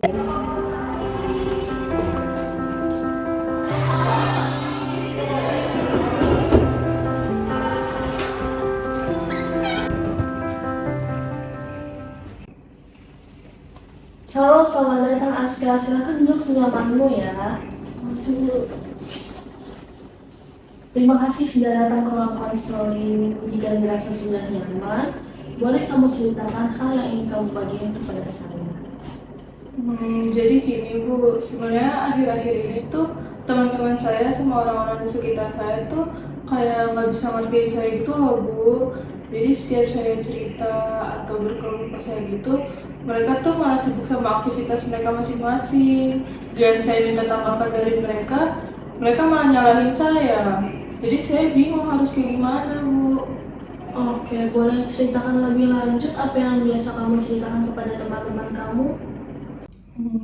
Halo, selamat datang Aska. Silakan duduk senyamanmu ya. Terima kasih sudah datang ke ruang konseling. Jika dirasa sudah nyaman, boleh kamu ceritakan hal yang ingin kamu bagikan kepada saya. Jadi gini Bu, sebenarnya akhir-akhir ini tuh teman-teman saya sama orang-orang di sekitar saya tuh kayak nggak bisa ngertiin saya gitu loh Bu. Jadi setiap saya cerita atau berkeluh ke saya gitu, mereka tuh malah sibuk sama aktivitas mereka masing-masing. Dan saya minta tanggapan dari mereka, mereka malah nyalahin saya. Jadi saya bingung harus kayak gimana Bu. Oke, boleh ceritakan lebih lanjut apa yang biasa kamu ceritakan kepada teman-teman kamu?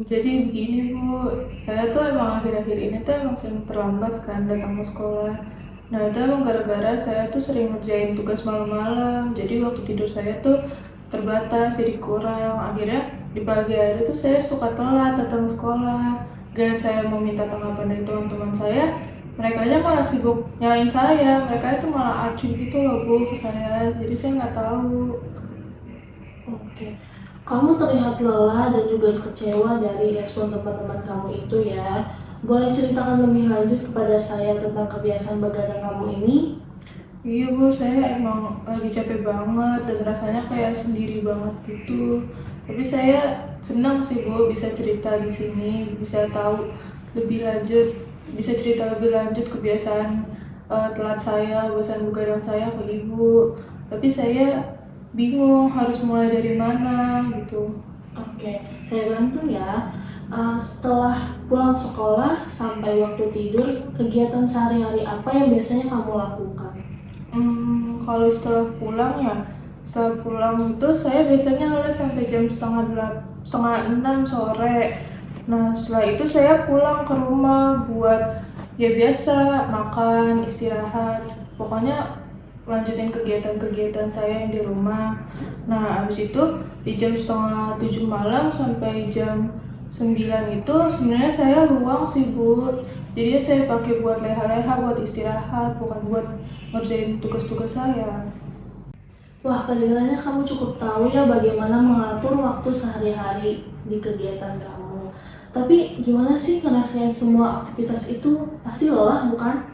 Jadi begini Bu, saya tuh emang akhir-akhir ini tuh emang sering terlambat kan datang ke sekolah. Nah itu emang gara-gara saya tuh sering ngerjain tugas malam-malam, jadi waktu tidur saya tuh terbatas, jadi kurang. Akhirnya di pagi hari tuh saya suka telat datang ke sekolah. Dan saya mau minta tanggapan dari teman-teman saya, mereka aja malah sibuk nyalain saya, mereka itu malah acuh gitu loh Bu ke saya, jadi saya nggak tahu. Oke, kamu terlihat lelah dan juga kecewa dari respon teman-teman kamu itu ya. Boleh ceritakan lebih lanjut kepada saya tentang kebiasaan begadang kamu ini? Iya Bu, saya emang lagi capek banget dan rasanya kayak sendiri banget gitu. Tapi saya senang sih Bu bisa cerita di sini, bisa tahu lebih lanjut, bisa cerita lebih lanjut kebiasaan telat saya, kebiasaan begadang saya ke Ibu. Tapi saya bingung harus mulai dari mana gitu. Oke, saya bantu ya. Setelah pulang sekolah sampai waktu tidur, kegiatan sehari-hari apa yang biasanya kamu lakukan? Kalau setelah pulang itu saya biasanya les sampai jam setengah enam sore. Nah setelah itu saya pulang ke rumah buat ya biasa makan, istirahat, pokoknya lanjutin kegiatan-kegiatan saya yang di rumah. Nah habis itu di jam setengah 7 malam sampai jam 9 itu sebenarnya saya luang sih Bu. Jadi saya pakai buat leha-leha, buat istirahat, bukan buat ngerjain tugas-tugas saya. Wah, kedengarannya kamu cukup tahu ya bagaimana mengatur waktu sehari-hari di kegiatan kamu. Tapi gimana sih ngerasain semua aktivitas itu? Pasti lelah, bukan?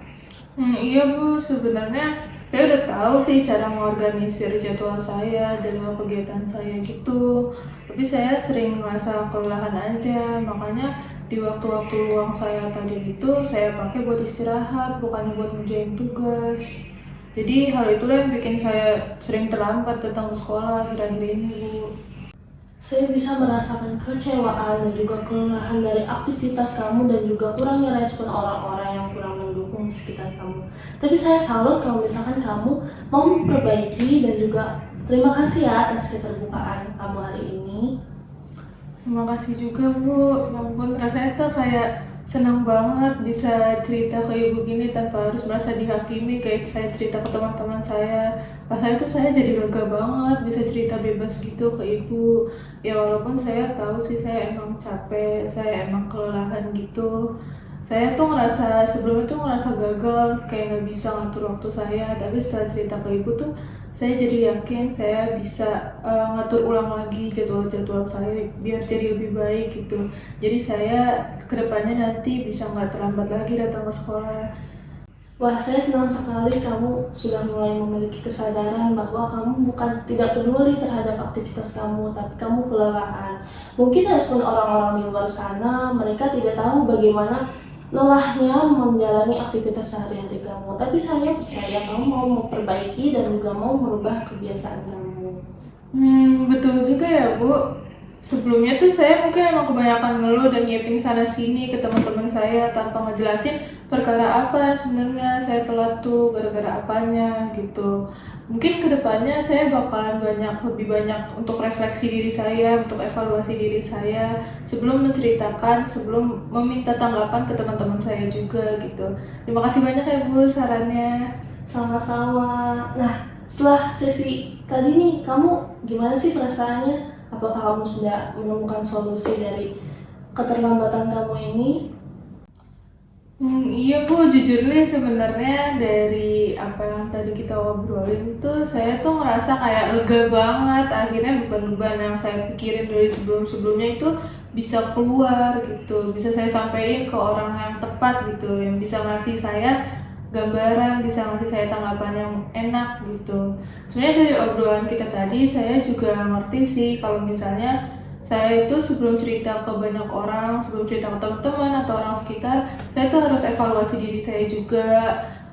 Iya Bu, sebenarnya saya udah tahu sih cara mengorganisir jadwal saya, jadwal kegiatan saya gitu. Tapi saya sering merasa kelelahan aja, makanya di waktu-waktu luang saya tadi itu saya pakai buat istirahat, bukannya buat ngerjain tugas. Jadi hal itulah yang bikin saya sering terlambat datang ke sekolah akhir-akhir ini Bu. Saya bisa merasakan kecewaan dan juga kelelahan dari aktivitas kamu dan juga kurangnya respon orang-orang yang kurang mendukung sekitar kamu. Tapi saya salut kalau misalkan kamu mau memperbaiki dan juga terima kasih ya atas keterbukaan kamu hari ini. Terima kasih juga Bu, ya ampun rasanya tuh kayak senang banget bisa cerita ke Ibu gini tanpa harus merasa dihakimi kayak saya cerita ke teman-teman saya. Rasanya tuh saya jadi lega banget bisa cerita bebas gitu ke Ibu. Ya walaupun saya tahu sih saya emang capek, saya emang kelelahan gitu. Saya tuh ngerasa sebelumnya tuh ngerasa gagal kayak nggak bisa ngatur waktu saya, tapi setelah cerita ke Ibu tuh saya jadi yakin saya bisa ngatur ulang lagi jadwal-jadwal saya biar jadi lebih baik gitu. Jadi saya kedepannya nanti bisa nggak terlambat lagi datang ke sekolah. Wah, saya senang sekali kamu sudah mulai memiliki kesadaran bahwa kamu bukan tidak peduli terhadap aktivitas kamu, tapi kamu kelelahan. Mungkin respon orang-orang di luar sana, mereka tidak tahu bagaimana lelahnya menjalani aktivitas sehari-hari kamu. Tapi saya percaya kamu mau memperbaiki dan juga mau merubah kebiasaan kamu. Betul juga ya Bu. Sebelumnya tuh saya mungkin emang kebanyakan ngeluh dan nyiapin sana sini ke teman-teman saya tanpa ngejelasin perkara apa sebenarnya saya telat tuh gara-gara apanya gitu. Mungkin kedepannya saya bakalan lebih banyak untuk refleksi diri saya, untuk evaluasi diri saya sebelum menceritakan, sebelum meminta tanggapan ke teman-teman saya juga gitu. Terima kasih banyak ya Bu sarannya. Sama-sama. Nah, setelah sesi tadi nih, kamu gimana sih perasaannya? Apakah kamu sudah menemukan solusi dari keterlambatan kamu ini? Iya Bu, jujur nih sebenarnya dari apa yang tadi kita obrolin tuh saya tuh ngerasa kayak lega banget. Akhirnya beban-beban yang saya pikirin dari sebelum-sebelumnya itu bisa keluar gitu, bisa saya sampaikan ke orang yang tepat gitu, yang bisa ngasih saya gambaran, bisa ngasih saya tanggapan yang enak gitu. Sebenarnya dari obrolan kita tadi saya juga ngerti sih kalau misalnya saya itu sebelum cerita ke banyak orang, sebelum cerita ke teman-teman atau orang sekitar, saya tuh harus evaluasi diri saya juga,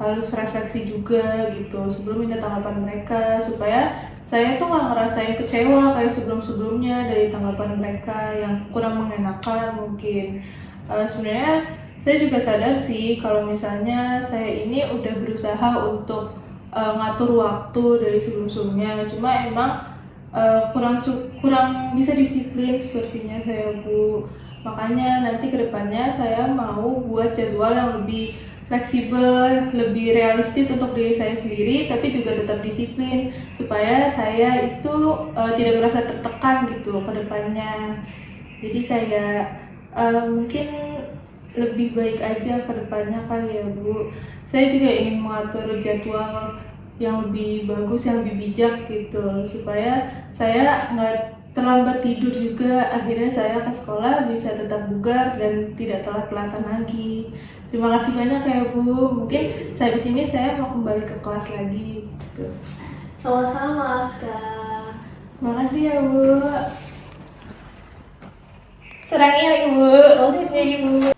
harus refleksi juga gitu sebelum minta tanggapan mereka supaya saya tuh nggak ngerasain kecewa kayak sebelum-sebelumnya dari tanggapan mereka yang kurang mengenakan mungkin. Sebenarnya saya juga sadar sih kalau misalnya saya ini udah berusaha untuk ngatur waktu dari sebelum-sebelumnya, cuma emang kurang bisa disiplin sepertinya saya Bu. Makanya nanti kedepannya saya mau buat jadwal yang lebih fleksibel, lebih realistis untuk diri saya sendiri, tapi juga tetap disiplin supaya saya itu tidak merasa tertekan gitu ke depannya. Jadi kayak mungkin lebih baik aja ke depannya kan ya Bu. Saya juga ingin mengatur jadwal yang lebih bagus, yang lebih bijak gitu supaya saya nggak terlambat tidur juga, akhirnya saya ke sekolah bisa tetap bugar dan tidak telat-telatan lagi. Terima kasih banyak ya Bu, mungkin saya di sini saya mau kembali ke kelas lagi gitu. Sama-sama, Aska. Terima kasih ya Bu. Serangnya Ibu. Oke. Ya Ibu.